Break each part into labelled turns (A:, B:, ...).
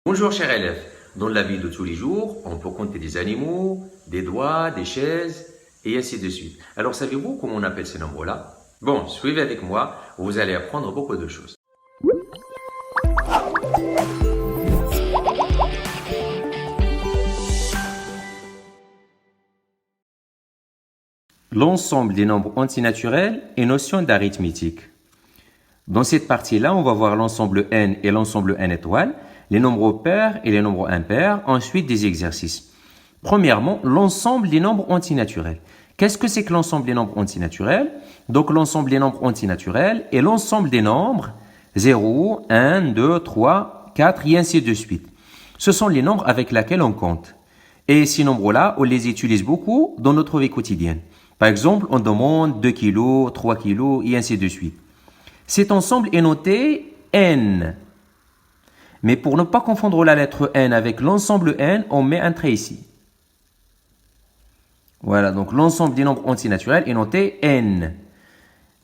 A: Bonjour chers élèves, dans la vie de tous les jours, on peut compter des animaux, des doigts, des chaises et ainsi de suite. Alors savez-vous comment on appelle ces nombres-là? Bon, suivez avec moi, vous allez apprendre beaucoup de choses. L'ensemble des nombres antinaturels et notion d'arithmétique. Dans cette partie-là, on va voir l'ensemble n et l'ensemble n étoiles, les nombres pairs et les nombres impairs, ensuite des exercices. Premièrement, l'ensemble des nombres antinaturels. Qu'est-ce que c'est que l'ensemble des nombres antinaturels? Donc l'ensemble des nombres antinaturels est l'ensemble des nombres 0, 1, 2, 3, 4 et ainsi de suite. Ce sont les nombres avec lesquels on compte. Et ces nombres-là, on les utilise beaucoup dans notre vie quotidienne. Par exemple, on demande 2 kilos, 3 kilos et ainsi de suite. Cet ensemble est noté n. Mais pour ne pas confondre la lettre n avec l'ensemble n, on met un trait ici. Voilà, donc l'ensemble des nombres antinaturels est noté n.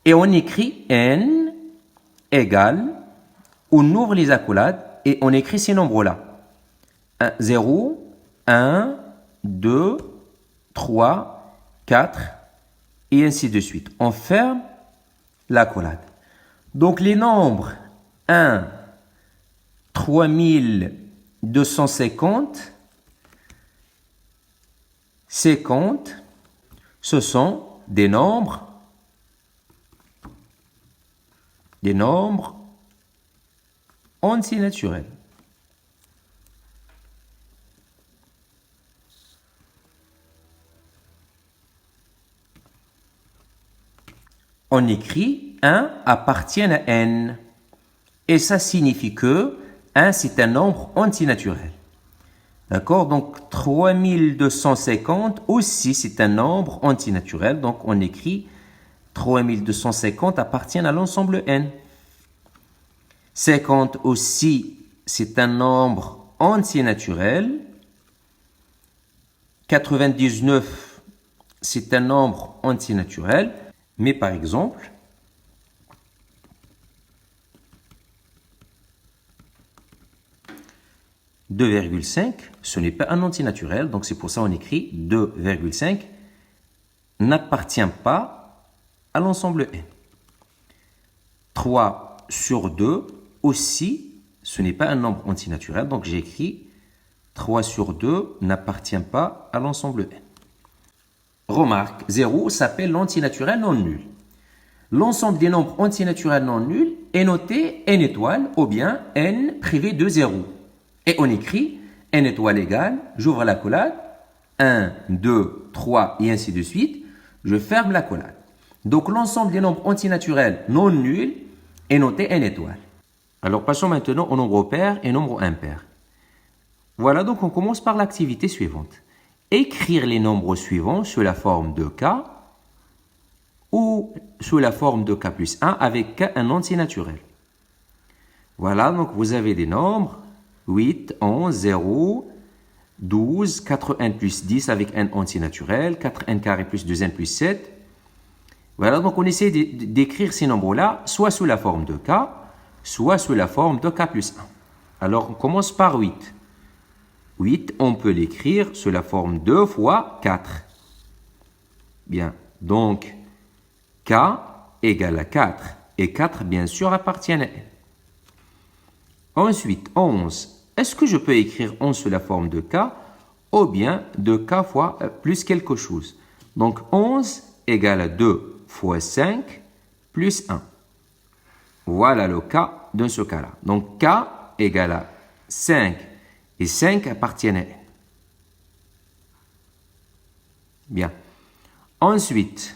A: Et on écrit n égale, on ouvre les accolades et on écrit ces nombres-là. 0, 1, 2, 3, 4 et ainsi de suite. On ferme l'accolade. Donc les nombres 1, 3250, 50, ce sont des nombres antinaturels. On écrit 1 appartient à n. Et ça signifie que 1, c'est un nombre antinaturel. D'accord? Donc 3250 aussi, c'est un nombre antinaturel. Donc on écrit 3250 appartient à l'ensemble n. 50 aussi, c'est un nombre antinaturel. 99, c'est un nombre antinaturel. Mais par exemple, 2,5, ce n'est pas un antinaturel, donc c'est pour ça qu'on écrit 2,5 n'appartient pas à l'ensemble n. 3 sur 2 aussi, ce n'est pas un nombre antinaturel, donc j'ai écrit 3 sur 2 n'appartient pas à l'ensemble n. Remarque, 0 s'appelle l'antinaturel non nul. L'ensemble des nombres antinaturels non nuls est noté n étoile ou bien n privé de 0. Et on écrit n étoile égale, j'ouvre l'accolade, 1, 2, 3 et ainsi de suite, je ferme l'accolade. Donc l'ensemble des nombres antinaturels non nuls est noté n étoile. Alors passons maintenant aux nombres pairs et nombres impairs. Voilà, donc on commence par l'activité suivante. Écrire les nombres suivants sous la forme de k ou sous la forme de k plus 1 avec k un antinaturel. Voilà, donc vous avez des nombres 8, 11, 0, 12, 4n plus 10 avec n antinaturel, 4n carré plus 2n plus 7. Voilà, donc on essaie d'écrire ces nombres-là soit sous la forme de k, soit sous la forme de k plus 1. Alors on commence par 8. 8, on peut l'écrire sous la forme 2 fois 4. Bien, donc k égale à 4. Et 4, bien sûr, appartient à n. Ensuite, 11. Est-ce que je peux écrire 11 sous la forme de k ou bien de k fois plus quelque chose? Donc 11 égale à 2 fois 5 plus 1. Voilà le cas dans ce cas-là. Donc k égale à 5 et 5 appartiennent à n. Bien. Ensuite,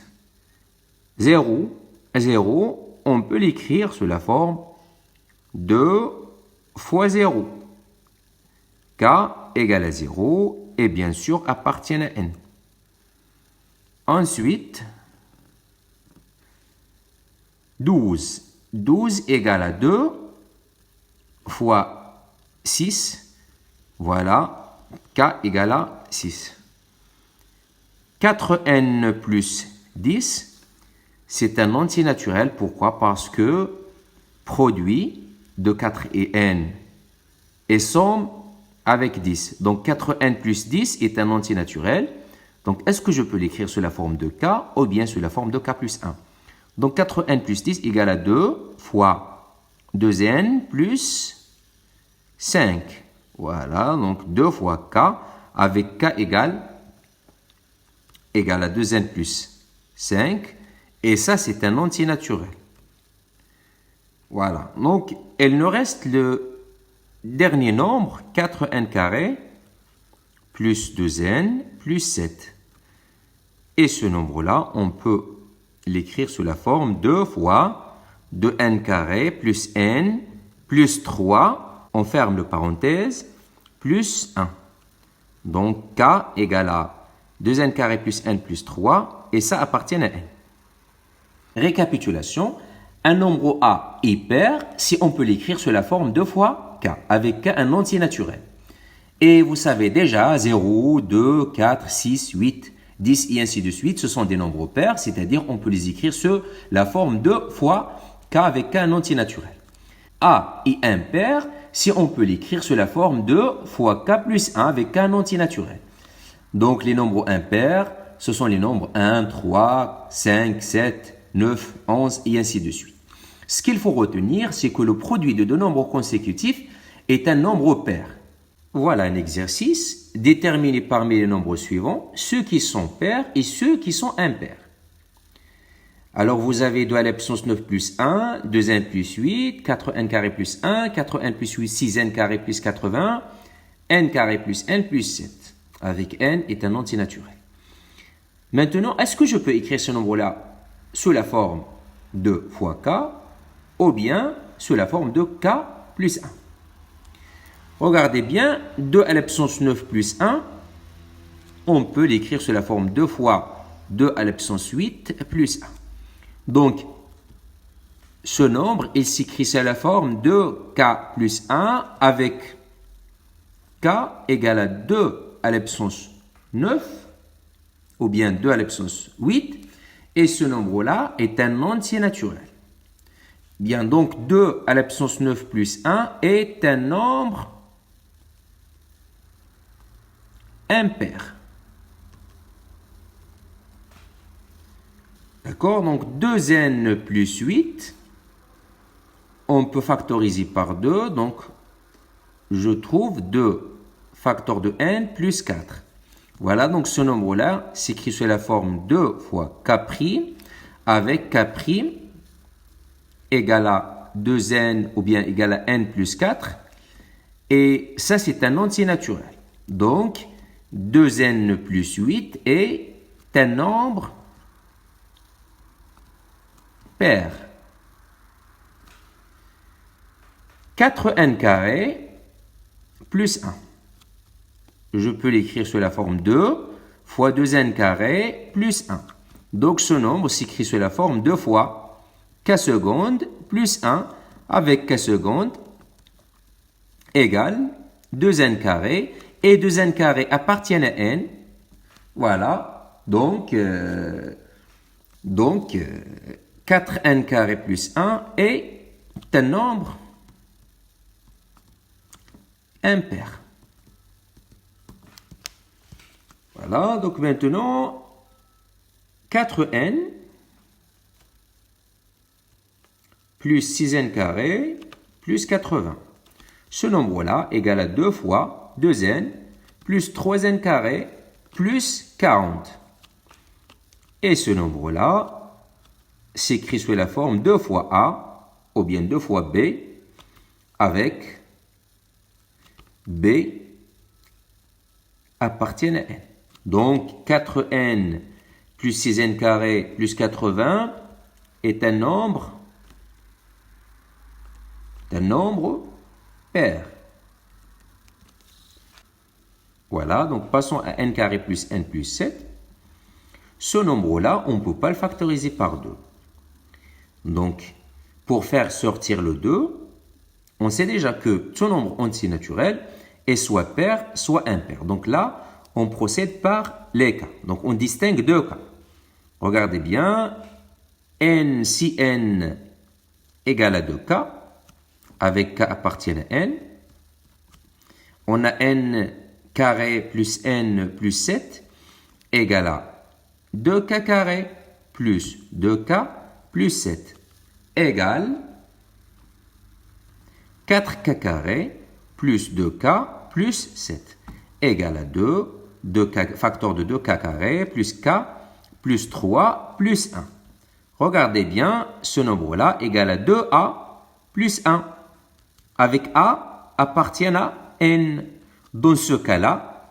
A: 0, 0, on peut l'écrire sous la forme 2 fois 0. K égale à 0 et bien sûr appartient à n. Ensuite, 12. 12 égale à 2 fois 6. Voilà, k égale à 6. 4n plus 10, c'est un entier naturel. Pourquoi? Parce que produit de 4 et n et somme avec 10. Donc 4n plus 10 est un entier naturel. Donc est-ce que je peux l'écrire sous la forme de k ou bien sous la forme de k plus 1? Donc 4n plus 10 égale à 2 fois 2n plus 5. Voilà, donc 2 fois k avec k égale à 2n plus 5. Et ça, c'est un entier naturel. Voilà, donc il nous reste le dernier nombre, 4n carré plus 2n plus 7. Et ce nombre-là, on peut l'écrire sous la forme 2 fois 2n carré plus n plus 3, on ferme le parenthèse, plus 1. Donc k égale à 2n carré plus n plus 3, et ça appartient à n. Récapitulation, un nombre A est pair si on peut l'écrire sous la forme 2 fois k, avec k un entier naturel. Et vous savez déjà, 0, 2, 4, 6, 8, 10 et ainsi de suite, ce sont des nombres pairs, c'est-à-dire on peut les écrire sous la forme 2 fois k avec k un entier naturel. A est impair si on peut l'écrire sous la forme 2 fois k plus 1 avec k un entier naturel. Donc les nombres impairs, ce sont les nombres 1, 3, 5, 7, 9, 11 et ainsi de suite. Ce qu'il faut retenir, c'est que le produit de deux nombres consécutifs est un nombre pair. Voilà un exercice. Déterminez parmi les nombres suivants ceux qui sont pairs et ceux qui sont impairs. Alors vous avez 2 à la puissance 9 plus 1, 2n plus 8, 4n carré plus 1, 4n plus 8, 6n carré plus 80, n carré plus n plus 7. Avec n est un entier naturel. Maintenant, est-ce que je peux écrire ce nombre-là sous la forme de fois k ou bien sous la forme de k plus 1? Regardez bien, 2 à la puissance 9 plus 1, on peut l'écrire sous la forme 2 fois 2 à la puissance 8 plus 1. Donc, ce nombre, il s'écrit sous la forme de k plus 1 avec k égale à 2 à la puissance 9 ou bien 2 à la puissance 8. Et ce nombre-là est un entier naturel. Bien, donc 2 à la puissance 9 plus 1 est un nombre impair. D'accord? Donc 2n plus 8, on peut factoriser par 2. Donc, je trouve 2 facteur de n plus 4. Voilà, donc ce nombre-là s'écrit sous la forme 2 fois k' avec k' égale à 2n ou bien égale à n plus 4. Et ça, c'est un entier naturel. Donc, 2n plus 8 est un nombre pair. 4n carré plus 1. Je peux l'écrire sous la forme 2 fois 2n carré plus 1. Donc ce nombre s'écrit sous la forme 2 fois k seconde plus 1 avec k seconde égale 2n carré. Et 2n carré appartient à n. Voilà. Donc 4n carré plus 1 est un nombre impair. Voilà, donc maintenant, 4n plus 6n carré plus 80. Ce nombre-là égale à 2 fois 2n plus 3n carré plus 40. Et ce nombre-là s'écrit sous la forme 2 fois a ou bien 2 fois b avec b appartient à n. Donc 4n plus 6n carré plus 80 est un nombre pair. Voilà, donc passons à n carré plus n plus 7. Ce nombre-là, on ne peut pas le factoriser par 2. Donc, pour faire sortir le 2, on sait déjà que ce nombre entier naturel est soit pair, soit impair. Donc là, on procède par les cas. Donc, on distingue deux cas. Regardez bien, n si n égale à 2k, avec k appartient à n. On a n carré plus n plus 7 égale à 2k carré plus 2k plus 7 égale 4k carré plus 2k plus 7 égale à 2k, facteur de 2k carré plus k plus 3 plus 1. Regardez bien, ce nombre-là égale à 2a plus 1. Avec a appartient à n. Dans ce cas,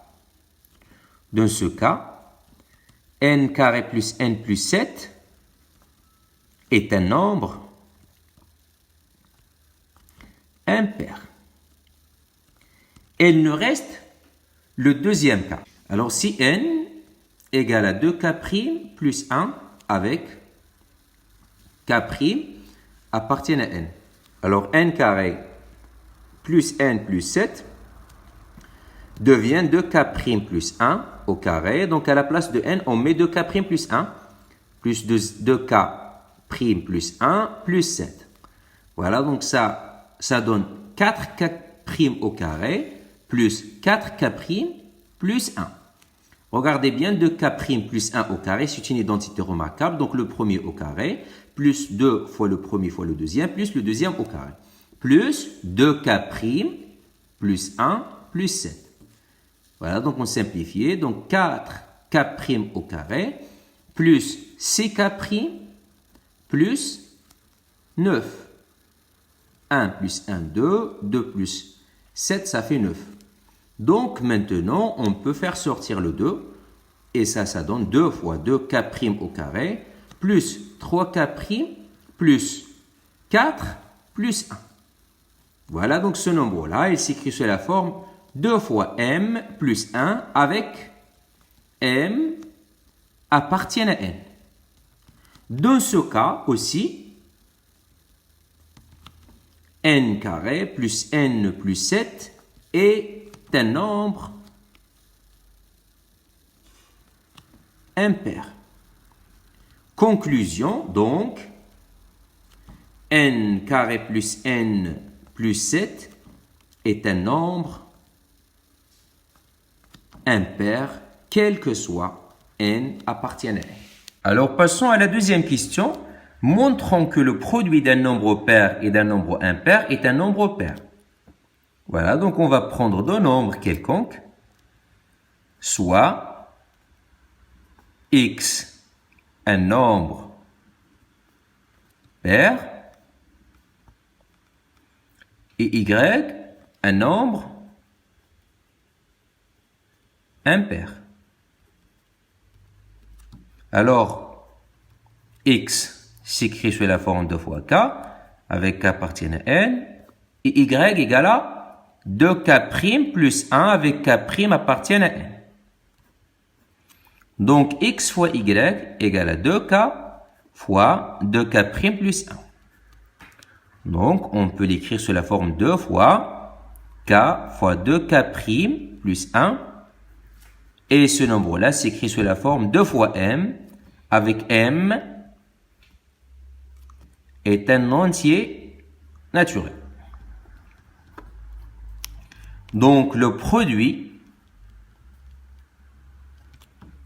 A: n carré plus n plus 7 est un nombre impair. Il nous reste le deuxième cas. Alors, si n égale à 2k' plus 1 avec k' appartient à n. Alors, n carré plus n plus 7 devient 2k' plus 1 au carré. Donc, à la place de n, on met 2k' plus 1 plus 2k' plus 1 plus 7. Voilà, donc ça donne 4k' au carré plus 4k' plus 1. Regardez bien, 2k' plus 1 au carré, c'est une identité remarquable. Donc, le premier au carré, plus 2 fois le premier fois le deuxième, plus le deuxième au carré. Plus 2k' plus 1 plus 7. Voilà, donc on simplifie. Donc, 4k' au carré plus 6k' plus 9. 1 plus 1, 2. 2 plus 7, ça fait 9. Donc, maintenant, on peut faire sortir le 2. Et ça donne 2 fois 2k' au carré plus 3k' plus 4 plus 1. Voilà, donc ce nombre-là, il s'écrit sous la forme 2 fois m plus 1 avec m appartient à n. Dans ce cas aussi, n carré plus n plus 7 est un nombre impair. Conclusion, donc, n carré plus n plus 7 est un nombre impair, quel que soit n appartient à n. Alors, passons à la deuxième question. Montrons que le produit d'un nombre pair et d'un nombre impair est un nombre pair. Voilà, donc on va prendre deux nombres quelconques, soit x, un nombre pair, et y, un nombre impair. Alors, x s'écrit sous la forme 2 fois k, avec k appartient à n, et y égale à 2k' plus 1 avec k' appartient à n. Donc, x fois y égale à 2k fois 2k' plus 1. Donc, on peut l'écrire sous la forme 2 fois k fois 2k' plus 1. Et ce nombre-là s'écrit sous la forme 2 fois m, avec m est un entier naturel. Donc, le produit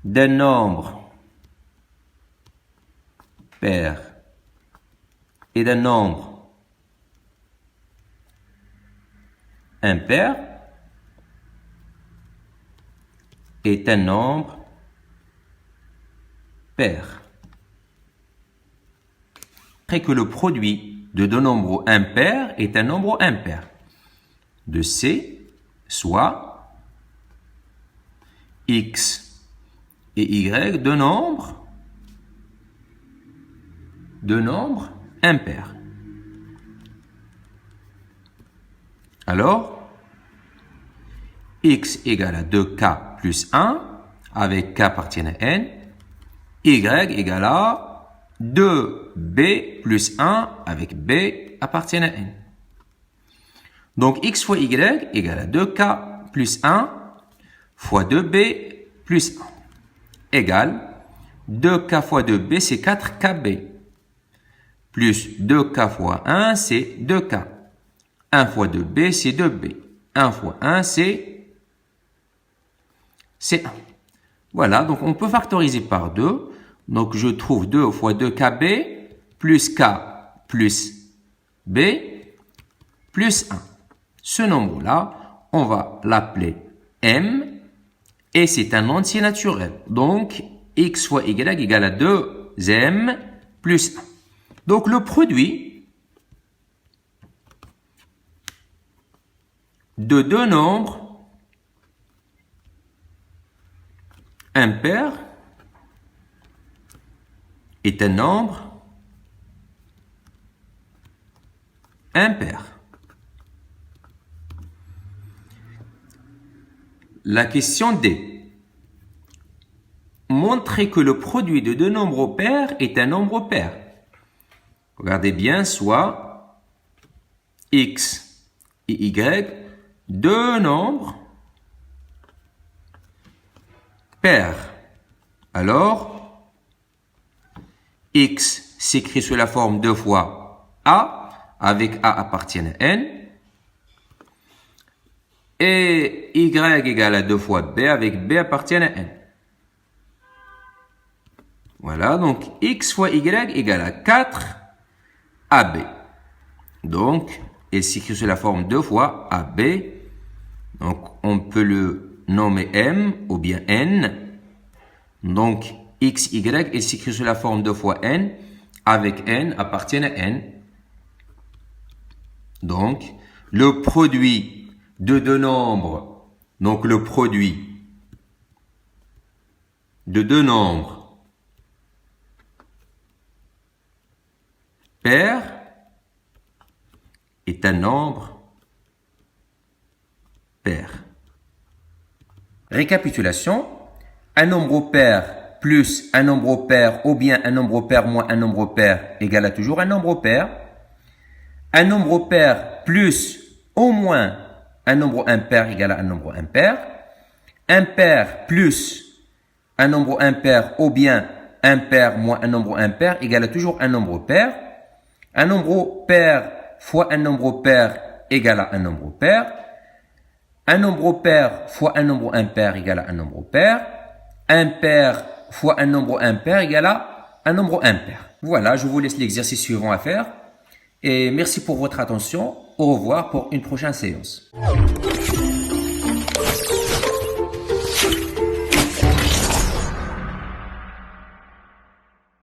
A: d'un nombre pair et d'un nombre impair est un nombre pair. Après que le produit de deux nombres impairs est un nombre impair de C, soit x et y, deux nombres impairs. Alors, x égale à 2k plus 1, avec k appartient à n, y égale à 2b plus 1, avec b appartient à n. Donc, x fois y égale à 2k plus 1 fois 2b plus 1 égale 2k fois 2b, c'est 4kb. plus 2k fois 1, c'est 2k. 1 fois 2b, c'est 2b. 1 fois 1, c'est 1. Voilà, donc on peut factoriser par 2. Donc je trouve 2 fois 2kb plus k plus b plus 1. Ce nombre-là, on va l'appeler m et c'est un entier naturel. Donc x fois y égale à 2m plus 1. Donc le produit de deux nombres impairs est un nombre impair. La question D. Montrer que le produit de deux nombres pairs est un nombre pair. Regardez bien, soit x et y, deux nombres pairs. Alors, x s'écrit sous la forme 2 fois a, avec a appartient à n, et y égale à 2 fois b, avec b appartient à n. Voilà, donc x fois y égale à 4 AB. Donc, il s'écrit sous la forme 2 fois AB. Donc, on peut le nommer M ou bien N. Donc, x, y, il s'écrit sous la forme 2 fois N, avec N appartient à N. Donc, le produit de deux nombres, donc le produit de deux nombres pairs est un nombre pair. Récapitulation. Un nombre pair plus un nombre pair ou bien un nombre pair moins un nombre pair égale à toujours un nombre pair. Un nombre pair plus au moins un nombre impair égale à un nombre impair. Un pair plus un nombre impair ou bien un pair moins un nombre impair égale à toujours un nombre pair. Un nombre pair fois un nombre pair égale à un nombre pair. Un nombre pair fois un nombre impair égale à un nombre pair. Un pair fois un nombre impair égale à un nombre impair. Voilà, je vous laisse l'exercice suivant à faire. Et merci pour votre attention. Au revoir pour une prochaine séance.